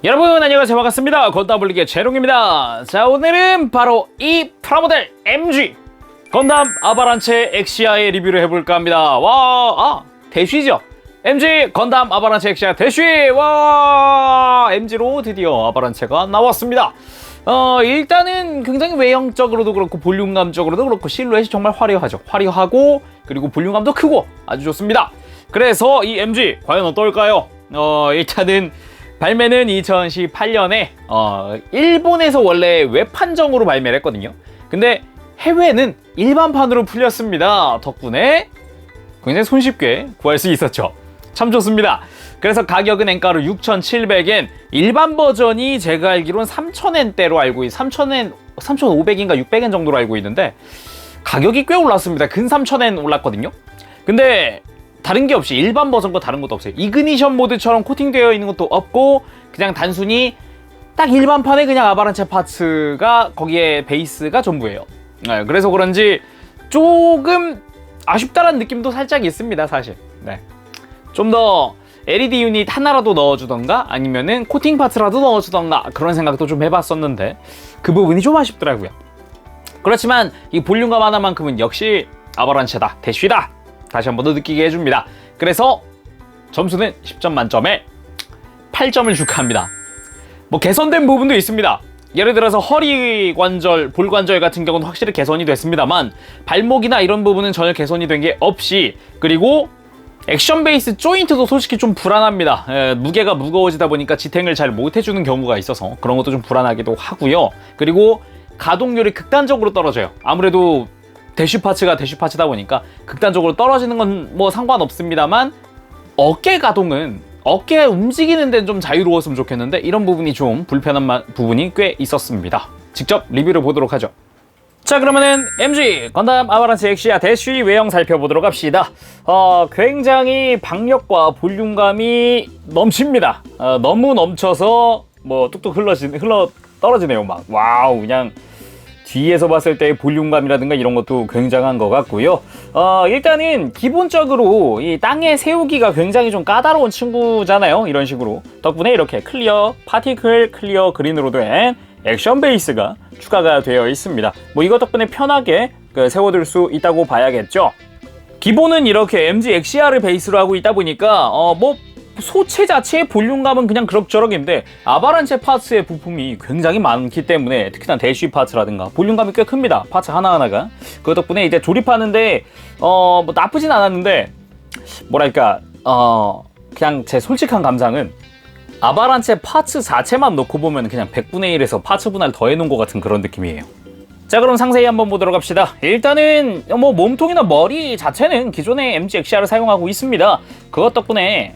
여러분 안녕하세요, 반갑습니다. 건담 블릭의 재롱입니다. 자, 오늘은 바로 이 프라모델 MG 건담 아바란체 엑시아의 리뷰를 해볼까 합니다. 대쉬죠. MG 건담 아바란체 엑시아 대쉬. MG로 드디어 아바란체가 나왔습니다. 일단은 굉장히 외형적으로도 그렇고 볼륨감적으로도 그렇고 실루엣이 정말 화려하죠. 화려하고 그리고 볼륨감도 크고 아주 좋습니다. 그래서 이 MG 과연 어떨까요? 일단은 발매는 2018년에 일본에서 원래 웹한정으로 발매를 했거든요. 근데 해외는 일반판으로 풀렸습니다. 덕분에 굉장히 손쉽게 구할 수 있었죠. 참 좋습니다. 그래서 가격은 엔가로 6,700엔, 일반 버전이 제가 알기로는 3,000엔대로 알고 3,500인가 600엔 정도로 알고 있는데 가격이 꽤 올랐습니다. 근 3,000엔 올랐거든요. 근데 다른 게 없이 일반 버전과 다른 것도 없어요. 이그니션 모드처럼 코팅되어 있는 것도 없고 그냥 단순히 딱 일반판에 그냥 아바란체 파츠가 거기에 베이스가 전부예요. 그래서 그런지 조금 아쉽다라는 느낌도 살짝 있습니다, 사실. 좀 더 LED 유닛 하나라도 넣어주던가 아니면은 코팅 파츠라도 넣어주던가 그런 생각도 좀 해봤었는데 그 부분이 좀 아쉽더라고요. 그렇지만 이 볼륨감 하나만큼은 역시 아바란체다, 대쉬다, 다시 한 번 더 느끼게 해줍니다. 그래서 점수는 10점 만점에 8점을 축하합니다. 뭐 개선된 부분도 있습니다. 예를 들어서 허리 관절, 볼 관절 같은 경우는 확실히 개선이 됐습니다만 발목이나 이런 부분은 전혀 개선이 된 게 없이, 그리고 액션 베이스 조인트도 솔직히 좀 불안합니다. 무게가 무거워지다 보니까 지탱을 잘 못해주는 경우가 있어서 그런 것도 좀 불안하기도 하고요. 그리고 가동률이 극단적으로 떨어져요. 아무래도 대쉬 파츠가 대쉬 파츠다 보니까 극단적으로 떨어지는 건 뭐 상관없습니다만 어깨 가동은, 어깨 움직이는 데는 좀 자유로웠으면 좋겠는데 이런 부분이 좀 불편한 부분이 꽤 있었습니다. 직접 리뷰를 보도록 하죠. 자, 그러면은 MG 건담 아바란체 엑시아 대쉬 외형 살펴보도록 합시다. 굉장히 박력과 볼륨감이 넘칩니다. 너무 넘쳐서 뭐 뚝뚝 흘러 떨어지네요. 막 와우, 그냥 뒤에서 봤을 때의 볼륨감이라든가 이런 것도 굉장한 것 같고요. 일단은 기본적으로 이 땅에 세우기가 굉장히 좀 까다로운 친구잖아요. 이런 식으로 덕분에 이렇게 클리어 파티클 클리어 그린으로 된 액션 베이스가 추가가 되어 있습니다. 뭐 이것 덕분에 편하게 세워둘 수 있다고 봐야겠죠. 기본은 이렇게 MG 엑시아를 베이스로 하고 있다 보니까 뭐 소체 자체의 볼륨감은 그냥 그럭저럭인데 아바란체 파츠의 부품이 굉장히 많기 때문에 특히나 대쉬 파츠라든가 볼륨감이 꽤 큽니다. 파츠 하나하나가. 그 덕분에 이제 조립하는데 뭐 나쁘진 않았는데 뭐랄까 그냥 제 솔직한 감상은 아바란체 파츠 자체만 놓고 보면 그냥 100분의 1에서 파츠 분할 더 해놓은 것 같은 그런 느낌이에요. 자, 그럼 상세히 한번 보도록 합시다. 일단은 뭐 몸통이나 머리 자체는 기존의 MG 엑시아를 사용하고 있습니다. 그것 덕분에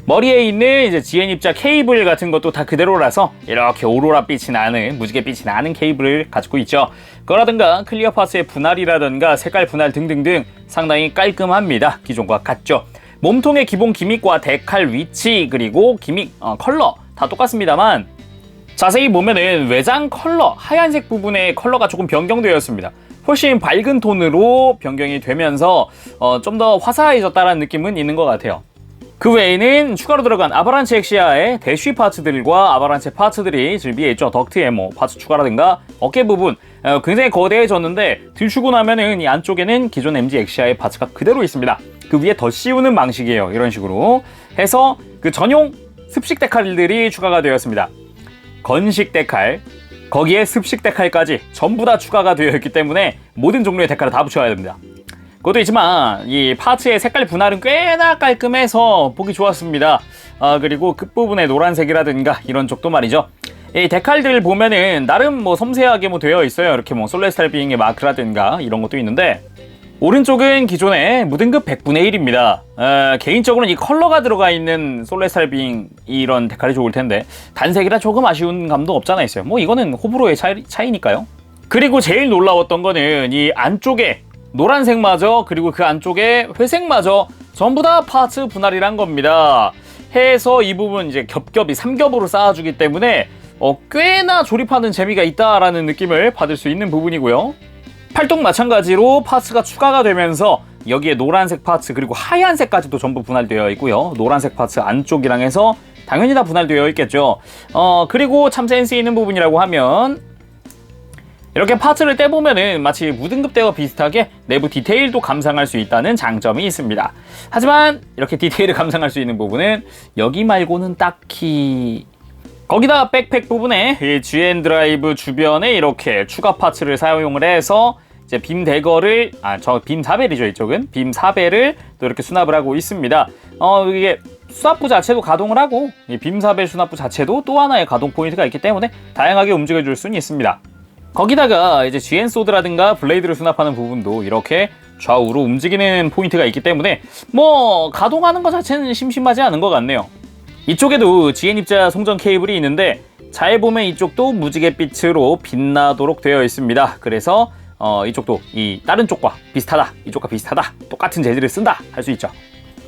머리에 있는 이제 GN 입자 케이블 같은 것도 다 그대로라서 이렇게 오로라 빛이 나는, 무지개 빛이 나는 케이블을 가지고 있죠. 그러든가 클리어 파츠의 분할이라든가 색깔 분할 등등등 상당히 깔끔합니다. 기존과 같죠. 몸통의 기본 기믹과 데칼 위치 그리고 기믹 컬러 다 똑같습니다만 자세히 보면은 외장 컬러, 하얀색 부분의 컬러가 조금 변경되었습니다. 훨씬 밝은 톤으로 변경이 되면서 좀 더 화사해졌다는 느낌은 있는 것 같아요. 그 외에는 추가로 들어간 아바란체 엑시아의 대쉬 파츠들과 아바란체 파츠들이 즐비해 있죠. 덕트 에모 파츠 추가라든가 어깨 부분 굉장히 거대해졌는데 들추고 나면은 이 안쪽에는 기존 MG 엑시아의 파츠가 그대로 있습니다. 그 위에 더 씌우는 방식이에요. 이런 식으로 해서 그 전용 습식 데칼들이 추가가 되었습니다. 건식 데칼, 거기에 습식 데칼까지 전부 다 추가가 되어 있기 때문에 모든 종류의 데칼을 다 붙여야 됩니다. 그것도 있지만 이 파츠의 색깔 분할은 꽤나 깔끔해서 보기 좋았습니다. 그리고 끝부분에 노란색이라든가 이런 쪽도 말이죠. 이 데칼들 보면은 나름 뭐 섬세하게 뭐 되어 있어요. 이렇게 뭐 솔레스탈 빙의 마크라든가 이런 것도 있는데 오른쪽은 기존의 무등급 100분의 1입니다. 개인적으로는 이 컬러가 들어가 있는 솔레스탈 빙 이런 데칼이 좋을 텐데 단색이라 조금 아쉬운 감도 없잖아 있어요. 뭐 이거는 호불호의 차이니까요. 그리고 제일 놀라웠던 거는 이 안쪽에 노란색마저 그리고 그 안쪽에 회색마저 전부 다 파츠 분할이란 겁니다. 해서 이 부분 이제 겹겹이 3겹으로 쌓아주기 때문에 꽤나 조립하는 재미가 있다라는 느낌을 받을 수 있는 부분이고요. 팔뚝 마찬가지로 파츠가 추가가 되면서 여기에 노란색 파츠 그리고 하얀색까지도 전부 분할되어 있고요. 노란색 파츠 안쪽이랑 해서 당연히 다 분할되어 있겠죠. 그리고 참 센스 있는 부분이라고 하면 이렇게 파츠를 떼보면은 마치 무등급대와 비슷하게 내부 디테일도 감상할 수 있다는 장점이 있습니다. 하지만 이렇게 디테일을 감상할 수 있는 부분은 여기 말고는 딱히... 거기다 백팩 부분에 이 GN 드라이브 주변에 이렇게 추가 파츠를 사용을 해서 이제 빔 대거를 빔 사벨이죠. 이쪽은 빔 사벨을 또 이렇게 수납을 하고 있습니다. 이게 수납부 자체도 가동을 하고 이 빔 사벨 수납부 자체도 또 하나의 가동 포인트가 있기 때문에 다양하게 움직여 줄 수는 있습니다. 거기다가 이제 GN 소드라든가 블레이드를 수납하는 부분도 이렇게 좌우로 움직이는 포인트가 있기 때문에 뭐 가동하는 것 자체는 심심하지 않은 것 같네요. 이쪽에도 GN 입자 송전 케이블이 있는데 잘 보면 이쪽도 무지갯빛으로 빛나도록 되어 있습니다. 그래서 이쪽도 이 다른 쪽과 비슷하다, 이쪽과 비슷하다, 똑같은 재질을 쓴다 할 수 있죠.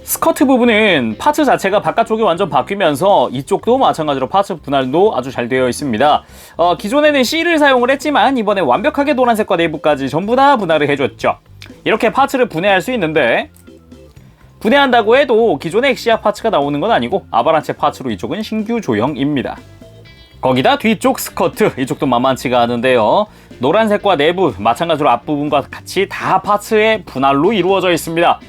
스커트 부분은 파츠 자체가 바깥쪽이 완전 바뀌면서 이쪽도 마찬가지로 파츠 분할도 아주 잘 되어 있습니다. 기존에는 C를 사용을 했지만 이번에 완벽하게 노란색과 내부까지 전부 다 분할을 해줬죠. 이렇게 파츠를 분해할 수 있는데 분해한다고 해도 기존의 엑시아 파츠가 나오는 건 아니고 아바란체 파츠로 이쪽은 신규 조형입니다. 거기다 뒤쪽 스커트, 이쪽도 만만치가 않은데요. 노란색과 내부, 마찬가지로 앞부분과 같이 다 파츠의 분할로 이루어져 있습니다.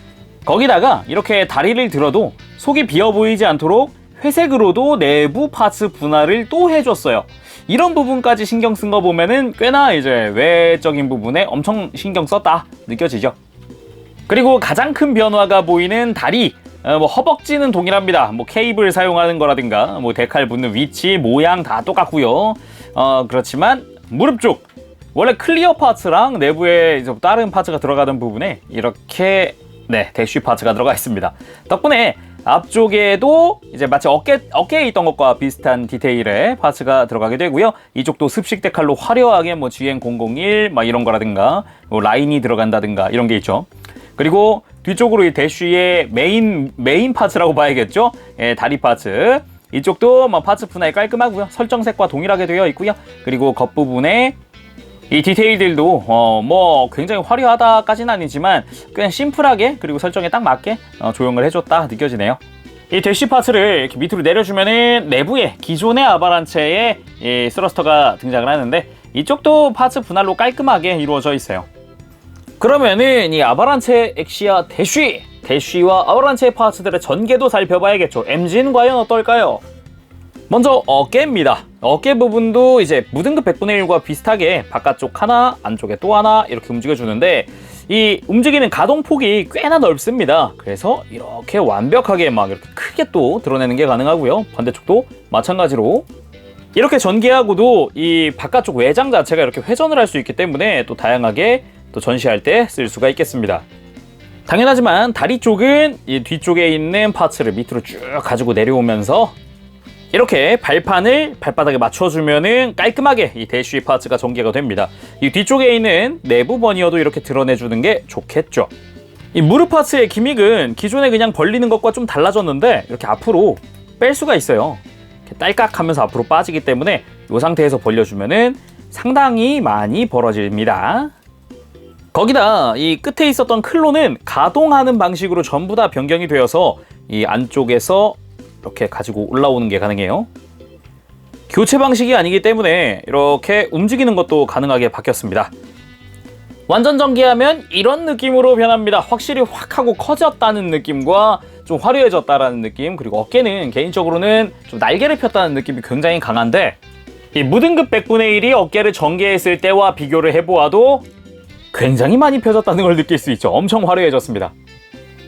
거기다가 이렇게 다리를 들어도 속이 비어 보이지 않도록 회색으로도 내부 파츠 분할을 또 해줬어요. 이런 부분까지 신경 쓴 거 보면은 꽤나 이제 외적인 부분에 엄청 신경 썼다 느껴지죠. 그리고 가장 큰 변화가 보이는 다리, 허벅지는 동일합니다. 케이블 사용하는 거라든가 데칼 붙는 위치, 모양 다 똑같고요. 그렇지만 무릎 쪽 원래 클리어 파츠랑 내부에 이제 다른 파츠가 들어가는 부분에 이렇게 대쉬 파츠가 들어가 있습니다. 덕분에 앞쪽에도 이제 마치 어깨에 있던 것과 비슷한 디테일의 파츠가 들어가게 되고요. 이쪽도 습식 데칼로 화려하게 GN001 이런 거라든가 라인이 들어간다든가 이런 게 있죠. 그리고 뒤쪽으로 이 대쉬의 메인 파츠라고 봐야겠죠. 다리 파츠. 이쪽도 파츠 분할 깔끔하고요. 설정색과 동일하게 되어 있고요. 그리고 겉부분에 이 디테일들도 굉장히 화려하다까지는 아니지만 그냥 심플하게 그리고 설정에 딱 맞게 조형을 해줬다 느껴지네요. 이 대쉬 파츠를 이렇게 밑으로 내려주면은 내부에 기존의 아바란체의 이 스러스터가 등장을 하는데 이쪽도 파츠 분할로 깔끔하게 이루어져 있어요. 그러면은 이 아바란체 엑시아 대쉬와 아바란체 파츠들의 전개도 살펴봐야겠죠. MG는 과연 어떨까요? 먼저 어깨입니다. 어깨 부분도 이제 무등급 100분의 1과 비슷하게 바깥쪽 하나, 안쪽에 또 하나 이렇게 움직여주는데 이 움직이는 가동폭이 꽤나 넓습니다. 그래서 이렇게 완벽하게 이렇게 크게 또 드러내는 게 가능하고요. 반대쪽도 마찬가지로 이렇게 전개하고도 이 바깥쪽 외장 자체가 이렇게 회전을 할 수 있기 때문에 또 다양하게 또 전시할 때 쓸 수가 있겠습니다. 당연하지만 다리 쪽은 이 뒤쪽에 있는 파츠를 밑으로 쭉 가지고 내려오면서 이렇게 발판을 발바닥에 맞춰주면은 깔끔하게 이 대쉬 파츠가 전개가 됩니다. 이 뒤쪽에 있는 내부 버니어도 이렇게 드러내주는 게 좋겠죠. 이 무릎 파츠의 기믹은 기존에 그냥 벌리는 것과 좀 달라졌는데 이렇게 앞으로 뺄 수가 있어요. 이렇게 딸깍 하면서 앞으로 빠지기 때문에 이 상태에서 벌려주면은 상당히 많이 벌어집니다. 거기다 이 끝에 있었던 클로는 가동하는 방식으로 전부 다 변경이 되어서 이 안쪽에서 이렇게 가지고 올라오는 게 가능해요. 교체 방식이 아니기 때문에 이렇게 움직이는 것도 가능하게 바뀌었습니다. 완전 전개하면 이런 느낌으로 변합니다. 확실히 확 하고 커졌다는 느낌과 좀 화려해졌다라는 느낌, 그리고 어깨는 개인적으로는 좀 날개를 폈다는 느낌이 굉장히 강한데 이 무등급 100분의 1이 어깨를 전개했을 때와 비교를 해보아도 굉장히 많이 펴졌다는 걸 느낄 수 있죠. 엄청 화려해졌습니다.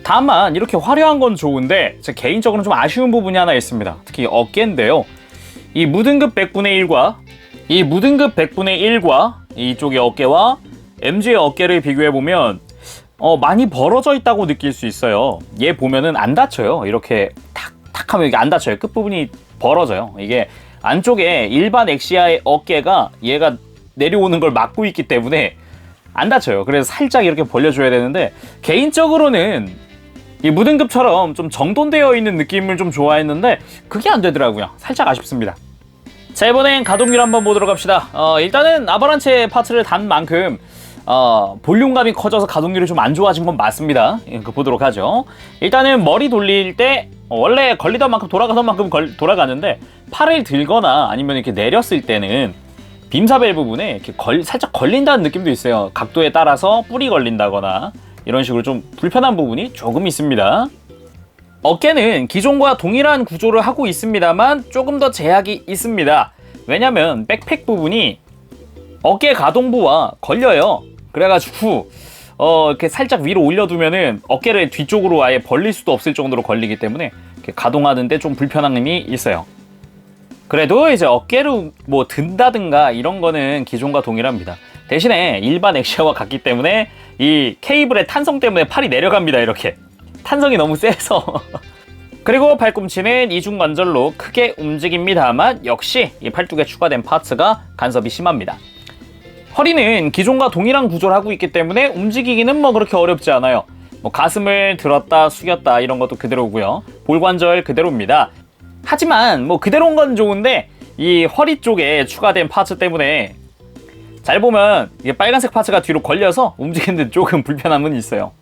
다만 이렇게 화려한 건 좋은데 제 개인적으로는 좀 아쉬운 부분이 하나 있습니다. 특히 어깨인데요. 이 무등급 100분의 1과 이쪽의 어깨와 MG의 어깨를 비교해보면 많이 벌어져 있다고 느낄 수 있어요. 얘 보면은 안 닫혀요. 이렇게 탁탁 하면 이게 안 닫혀요. 끝부분이 벌어져요. 이게 안쪽에 일반 엑시아의 어깨가 얘가 내려오는 걸 막고 있기 때문에 안 닫혀요. 그래서 살짝 이렇게 벌려줘야 되는데 개인적으로는 이 무등급처럼 좀 정돈되어 있는 느낌을 좀 좋아했는데 그게 안 되더라고요. 살짝 아쉽습니다. 자, 이번엔 가동률 한번 보도록 합시다. 일단은 아바란체 파츠를 단 만큼 볼륨감이 커져서 가동률이 좀 안 좋아진 건 맞습니다. 보도록 하죠. 일단은 머리 돌릴 때 원래 걸리던 만큼 돌아가던 만큼 돌아가는데 팔을 들거나 아니면 이렇게 내렸을 때는 빔사벨 부분에 이렇게 살짝 걸린다는 느낌도 있어요. 각도에 따라서 뿔이 걸린다거나 이런 식으로 좀 불편한 부분이 조금 있습니다. 어깨는 기존과 동일한 구조를 하고 있습니다만 조금 더 제약이 있습니다. 왜냐면 백팩 부분이 어깨 가동부와 걸려요. 그래가지고 이렇게 살짝 위로 올려두면은 어깨를 뒤쪽으로 아예 벌릴 수도 없을 정도로 걸리기 때문에 이렇게 가동하는데 좀 불편함이 있어요. 그래도 이제 어깨로 뭐 든다든가 이런 거는 기존과 동일합니다. 대신에 일반 엑시아와 같기 때문에 이 케이블의 탄성 때문에 팔이 내려갑니다. 이렇게 탄성이 너무 세서 그리고 팔꿈치는 이중 관절로 크게 움직입니다만 역시 이 팔뚝에 추가된 파츠가 간섭이 심합니다. 허리는 기존과 동일한 구조를 하고 있기 때문에 움직이기는 뭐 그렇게 어렵지 않아요. 뭐 가슴을 들었다 숙였다 이런 것도 그대로고요. 볼관절 그대로입니다. 하지만 뭐 그대로인 건 좋은데 이 허리 쪽에 추가된 파츠 때문에 잘 보면 이게 빨간색 파츠가 뒤로 걸려서 움직이는데 조금 불편함은 있어요.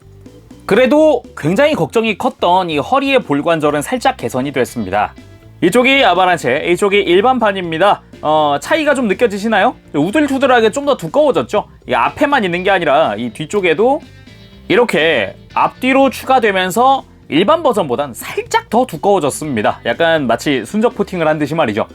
그래도 굉장히 걱정이 컸던 이 허리의 볼관절은 살짝 개선이 됐습니다. 이쪽이 아바란체, 이쪽이 일반판입니다. 차이가 좀 느껴지시나요? 우들투들하게 좀 더 두꺼워졌죠? 이 앞에만 있는 게 아니라 이 뒤쪽에도 이렇게 앞뒤로 추가되면서 일반 버전보단 살짝 더 두꺼워졌습니다. 약간 마치 순적 코팅을 한 듯이 말이죠.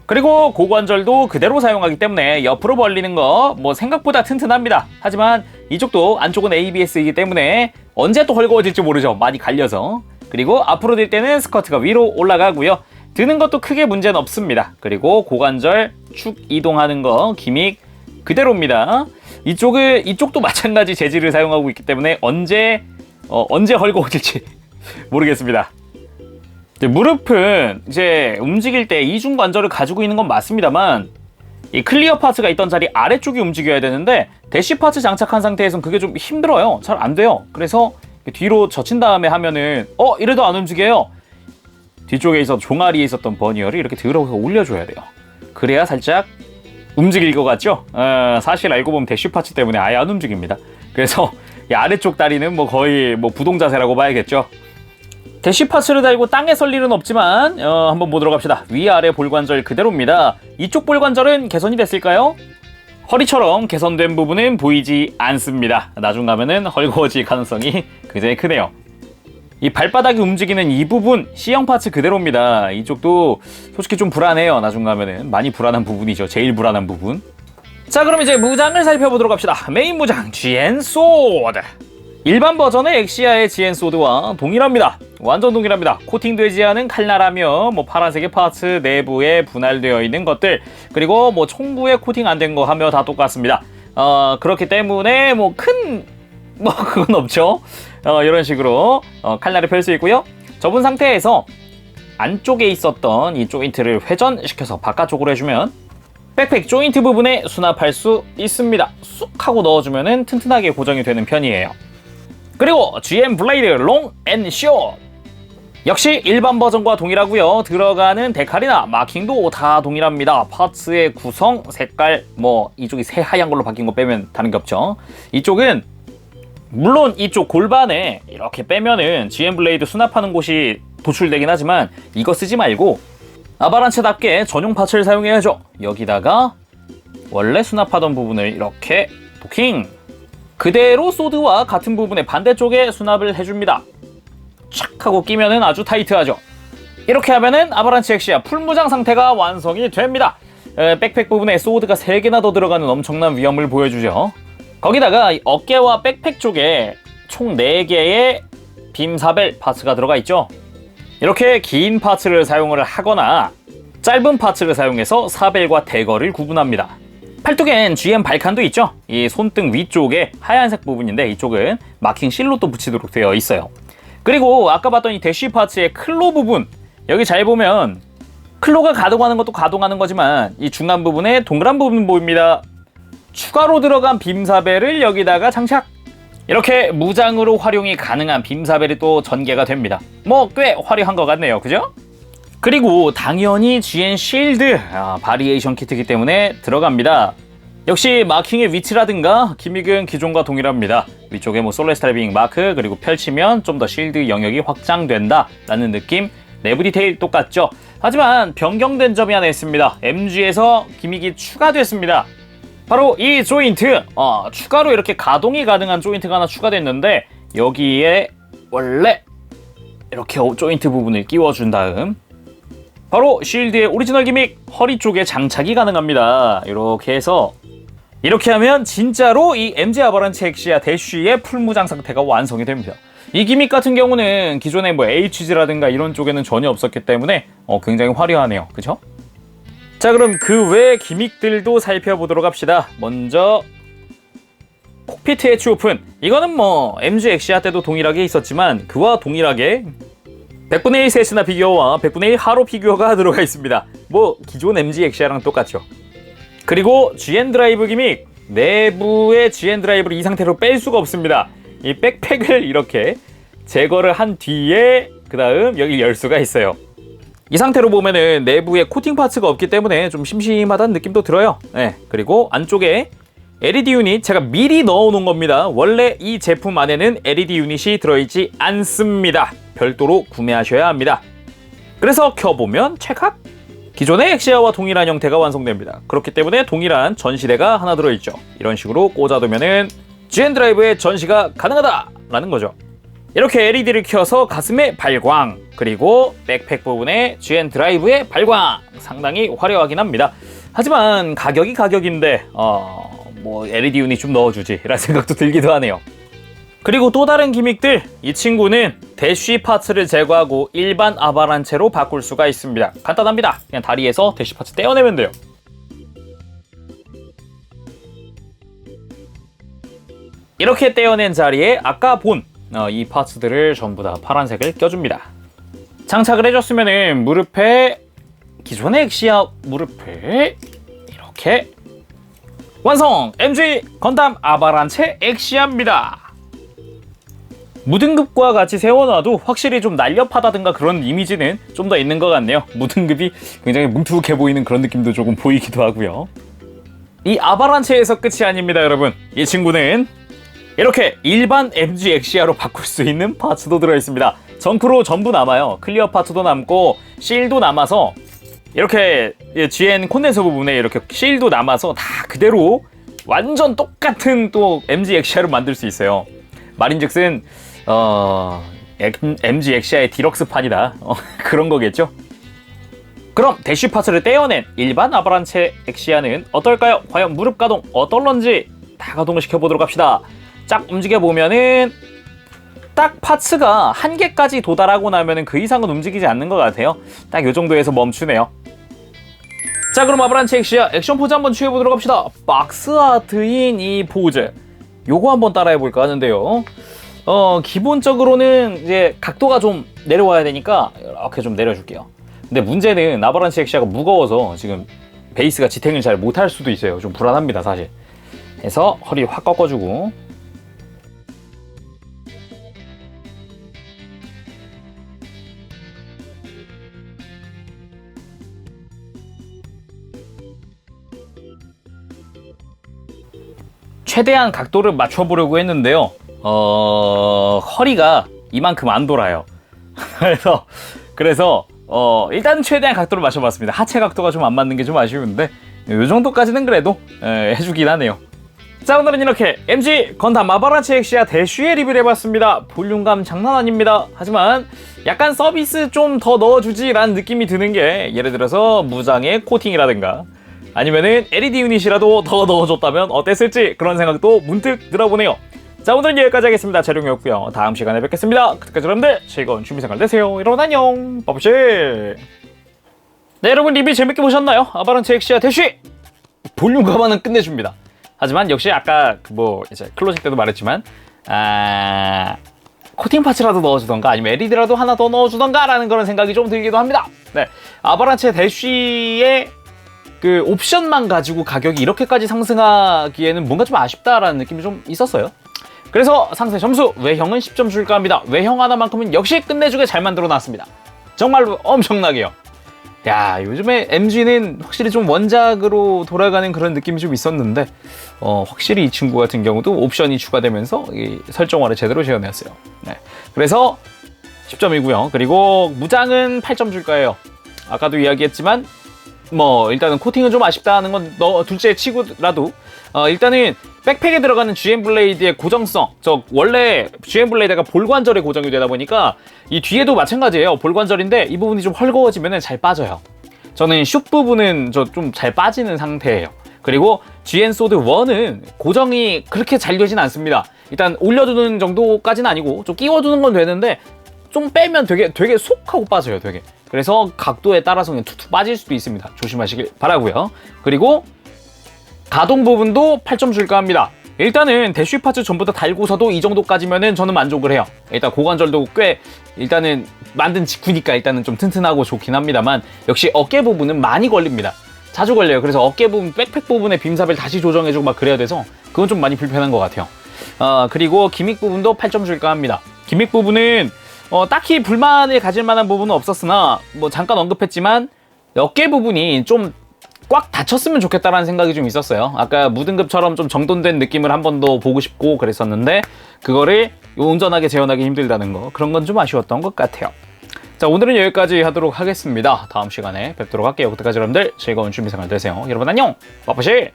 그리고 고관절도 그대로 사용하기 때문에 옆으로 벌리는 거 뭐 생각보다 튼튼합니다. 하지만 이쪽도 안쪽은 ABS이기 때문에 언제 또 헐거워질지 모르죠. 많이 갈려서. 그리고 앞으로 들 때는 스커트가 위로 올라가고요. 드는 것도 크게 문제는 없습니다. 그리고 고관절 축 이동하는 거 기믹 그대로입니다. 이쪽도 마찬가지 재질을 사용하고 있기 때문에 언제 헐거워질지 모르겠습니다. 무릎은 이제 움직일 때 이중 관절을 가지고 있는 건 맞습니다만 이 클리어 파츠가 있던 자리 아래쪽이 움직여야 되는데 대시 파츠 장착한 상태에선 그게 좀 힘들어요. 잘 안 돼요. 그래서 뒤로 젖힌 다음에 하면은 이래도 안 움직여요. 뒤쪽에 있었던 종아리에 있었던 버니어를 이렇게 들어서 올려줘야 돼요. 그래야 살짝 움직일 것 같죠? 사실 알고 보면 대시 파츠 때문에 아예 안 움직입니다. 그래서 이 아래쪽 다리는 뭐 거의 뭐 부동 자세라고 봐야겠죠. 대시 파츠를 달고 땅에 설 일은 없지만 한번 보도록 합시다. 위아래 볼관절 그대로입니다. 이쪽 볼관절은 개선이 됐을까요? 허리처럼 개선된 부분은 보이지 않습니다. 나중 가면은 헐거워질 가능성이 굉장히 크네요. 이 발바닥이 움직이는 이 부분 C형 파츠 그대로입니다. 이쪽도 솔직히 좀 불안해요. 나중 가면은 많이 불안한 부분이죠. 제일 불안한 부분. 자, 그럼 이제 무장을 살펴보도록 합시다. 메인 무장 GN 소드. 일반 버전의 엑시아의 GN 소드와 동일합니다. 완전 동일합니다. 코팅되지 않은 칼날하며 뭐 파란색의 파츠 내부에 분할되어 있는 것들 그리고 뭐 총구에 코팅 안 된 거 하며 다 똑같습니다. 그렇기 때문에 뭐 그건 없죠. 이런 식으로 칼날을 펼 수 있고요. 접은 상태에서 안쪽에 있었던 이 조인트를 회전시켜서 바깥쪽으로 해주면 백팩 조인트 부분에 수납할 수 있습니다. 쑥 하고 넣어주면 튼튼하게 고정이 되는 편이에요. 그리고 GN 블레이드 롱 앤 숏 역시 일반 버전과 동일하고요. 들어가는 데칼이나 마킹도 다 동일합니다. 파츠의 구성, 색깔 이쪽이 새하얀 걸로 바뀐 거 빼면 다른 게 없죠. 이쪽은 물론 이쪽 골반에 이렇게 빼면은 GN 블레이드 수납하는 곳이 도출되긴 하지만 이거 쓰지 말고 아바란체답게 전용 파츠를 사용해야죠. 여기다가 원래 수납하던 부분을 이렇게 도킹 그대로 소드와 같은 부분의 반대쪽에 수납을 해줍니다. 착 하고 끼면은 아주 타이트하죠. 이렇게 하면은 아바란치 엑시아 풀무장 상태가 완성이 됩니다. 백팩 부분에 소드가 3개나 더 들어가는 엄청난 위험을 보여주죠. 거기다가 어깨와 백팩 쪽에 총 4개의 빔사벨 파츠가 들어가 있죠. 이렇게 긴 파츠를 사용을 하거나 짧은 파츠를 사용해서 사벨과 대걸을 구분합니다. 팔뚝엔 GN 발칸도 있죠. 이 손등 위쪽에 하얀색 부분인데 이쪽은 마킹 실로 또 붙이도록 되어 있어요. 그리고 아까 봤던 이 대쉬 파츠의 클로 부분 여기 잘 보면 클로가 가동하는 것도 가동하는 거지만 이 중간 부분에 동그란 부분 보입니다. 추가로 들어간 빔사벨을 여기다가 장착. 이렇게 무장으로 활용이 가능한 빔사벨이 또 전개가 됩니다. 꽤 화려한 것 같네요. 그죠? 그리고 당연히 GN 쉴드 바리에이션 키트이기 때문에 들어갑니다. 역시 마킹의 위치라든가 기믹은 기존과 동일합니다. 위쪽에 뭐 솔레 스트라이빙 마크, 그리고 펼치면 좀 더 실드 영역이 확장된다 라는 느낌. 내부 디테일 똑같죠. 하지만 변경된 점이 하나 있습니다. MG에서 기믹이 추가됐습니다. 바로 이 조인트, 추가로 이렇게 가동이 가능한 조인트가 하나 추가됐는데, 여기에 원래 이렇게 조인트 부분을 끼워준 다음 바로 쉴드의 오리지널 기믹 허리 쪽에 장착이 가능합니다. 이렇게 해서 이렇게 하면 진짜로 이 MG 아바란치 엑시아 대쉬의 풀무장 상태가 완성이 됩니다. 이 기믹 같은 경우는 기존에 뭐 HG라든가 이런 쪽에는 전혀 없었기 때문에 굉장히 화려하네요. 그죠? 자, 그럼 그 외 기믹들도 살펴보도록 합시다. 먼저 콕피트 엣지 오픈. 이거는 뭐 MG 엑시아 때도 동일하게 있었지만 그와 동일하게 100분의 1 세스나 피규어와 100분의 1 하로 피규어가 들어가 있습니다. 뭐 기존 MG 엑시아랑 똑같죠. 그리고 GN 드라이브 기믹. 내부의 GN 드라이브를 이 상태로 뺄 수가 없습니다. 이 백팩을 이렇게 제거를 한 뒤에 그 다음 여기 열 수가 있어요. 이 상태로 보면은 내부에 코팅 파츠가 없기 때문에 좀 심심하다는 느낌도 들어요. 네, 그리고 안쪽에 LED 유닛 제가 미리 넣어놓은 겁니다. 원래 이 제품 안에는 LED 유닛이 들어있지 않습니다. 별도로 구매하셔야 합니다. 그래서 켜보면 찰칵! 기존의 엑시아와 동일한 형태가 완성됩니다. 그렇기 때문에 동일한 전시대가 하나 들어있죠. 이런 식으로 꽂아두면은 GN 드라이브의 전시가 가능하다라는 거죠. 이렇게 LED를 켜서 가슴에 발광, 그리고 백팩 부분에 GN 드라이브의 발광, 상당히 화려하긴 합니다. 하지만 가격이 가격인데 뭐 LED 유닛 좀 넣어주지 라는 생각도 들기도 하네요. 그리고 또 다른 기믹들, 이 친구는 대쉬 파츠를 제거하고 일반 아바란체로 바꿀 수가 있습니다. 간단합니다. 그냥 다리에서 대쉬 파츠 떼어내면 돼요. 이렇게 떼어낸 자리에 아까 본 이 파츠들을 전부 다 파란색을 껴줍니다. 장착을 해줬으면은 무릎에 기존의 엑시아 무릎을 이렇게 완성! MG 건담 아바란체 엑시아입니다. 무등급과 같이 세워놔도 확실히 좀 날렵하다든가 그런 이미지는 좀 더 있는 것 같네요. 무등급이 굉장히 뭉툭해 보이는 그런 느낌도 조금 보이기도 하고요. 이 아바란체에서 끝이 아닙니다, 여러분. 이 친구는 이렇게 일반 MG 엑시아로 바꿀 수 있는 파츠도 들어있습니다. 정크로 전부 남아요. 클리어 파츠도 남고 실도 남아서 이렇게 GN 콘덴서 부분에 이렇게 실도 남아서 다 그대로 완전 똑같은 또 MG 엑시아로 만들 수 있어요. 말인즉슨 MG 엑시아의 디럭스판이다. 그런 거겠죠? 그럼 대쉬 파츠를 떼어낸 일반 아바란체 엑시아는 어떨까요? 과연 무릎 가동 어떨런지 다 가동을 시켜보도록 합시다. 쫙 움직여보면은 딱 파츠가 한계까지 도달하고 나면은 그 이상은 움직이지 않는 것 같아요. 딱 이 정도에서 멈추네요. 자, 그럼 아바란체 엑시아 액션 포즈 한번 취해보도록 합시다. 박스 아트인 이 포즈, 요거 한번 따라해볼까 하는데요. 기본적으로는 이제 각도가 좀 내려와야 되니까 이렇게 좀 내려줄게요. 근데 문제는 아바란체 엑시아가 무거워서 지금 베이스가 지탱을 잘 못할 수도 있어요. 좀 불안합니다, 사실. 해서 허리 확 꺾어주고, 최대한 각도를 맞춰보려고 했는데요. 허리가 이만큼 안 돌아요. 그래서 일단 최대한 각도를 맞춰봤습니다. 하체 각도가 좀 안 맞는 게 좀 아쉬운데 이 정도까지는 그래도 해주긴 하네요. 자, 오늘은 이렇게 MG 건담 아바란체 엑시아 대쉬에 리뷰를 해봤습니다. 볼륨감 장난 아닙니다. 하지만 약간 서비스 좀 더 넣어주지 라는 느낌이 드는 게, 예를 들어서 무장의 코팅이라든가 아니면은 LED 유닛이라도 더 넣어줬다면 어땠을지 그런 생각도 문득 들어보네요. 자, 오늘은 여기까지 하겠습니다. 재룡이었고요. 다음 시간에 뵙겠습니다. 그때까지 여러분들 즐거운 취미생활 되세요. 여러분 안녕. 버블씨. 네, 여러분 리뷰 재밌게 보셨나요? 아바란체 엑시아 대쉬 볼륨감은 끝내줍니다. 하지만 역시 아까 이제 클로징 때도 말했지만 코팅 파츠라도 넣어주던가 아니면 LED라도 하나 더 넣어주던가 라는 그런 생각이 좀 들기도 합니다. 네, 아바란체 대쉬의 그 옵션만 가지고 가격이 이렇게까지 상승하기에는 뭔가 좀 아쉽다라는 느낌이 좀 있었어요. 그래서 상세 점수 외형은 10점 줄까 합니다. 외형 하나만큼은 역시 끝내주게 잘 만들어 놨습니다. 정말로 엄청나게요. 야, 요즘에 MG는 확실히 좀 원작으로 돌아가는 그런 느낌이 좀 있었는데 확실히 이 친구 같은 경우도 옵션이 추가되면서 이 설정화를 제대로 재현했어요. 네. 그래서 10점이고요. 그리고 무장은 8점 줄 거예요. 아까도 이야기했지만 뭐 일단은 코팅은 좀 아쉽다는 건 둘째 치고라도 일단은 백팩에 들어가는 GM 블레이드의 고정성, 원래 GM 블레이드가 볼관절에 고정이 되다 보니까 이 뒤에도 마찬가지예요. 볼관절인데 이 부분이 좀 헐거워지면 잘 빠져요. 저는 슛 부분은 좀 잘 빠지는 상태예요. 그리고 GN 소드 1은 고정이 그렇게 잘 되진 않습니다. 일단 올려두는 정도까지는 아니고 좀 끼워두는 건 되는데 좀 빼면 되게 속 하고 빠져요, 되게. 그래서 각도에 따라서 그냥 툭툭 빠질 수도 있습니다. 조심하시길 바라고요. 그리고 가동 부분도 8점 줄까 합니다. 일단은 대쉬 파츠 전부 다 달고서도 이 정도까지면은 저는 만족을 해요. 일단 고관절도 꽤 일단은 만든 직후니까 일단은 좀 튼튼하고 좋긴 합니다만 역시 어깨 부분은 많이 걸립니다. 자주 걸려요. 그래서 어깨 부분, 백팩 부분의 빔삽을 다시 조정해주고 막 그래야 돼서 그건 좀 많이 불편한 것 같아요. 그리고 기믹 부분도 8점 줄까 합니다. 기믹 부분은 딱히 불만을 가질 만한 부분은 없었으나 뭐 잠깐 언급했지만 어깨 부분이 좀 꽉 닫혔으면 좋겠다라는 생각이 좀 있었어요. 아까 무등급처럼 좀 정돈된 느낌을 한 번 더 보고 싶고 그랬었는데 그거를 온전하게 재현하기 힘들다는 거, 그런 건 좀 아쉬웠던 것 같아요. 자, 오늘은 여기까지 하도록 하겠습니다. 다음 시간에 뵙도록 할게요. 그때까지 여러분들 즐거운 준비생활 되세요. 여러분 안녕! 빠빠시!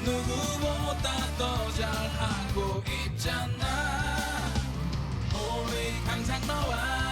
누구보다 더 잘하고 있잖아. 우리 항상 너와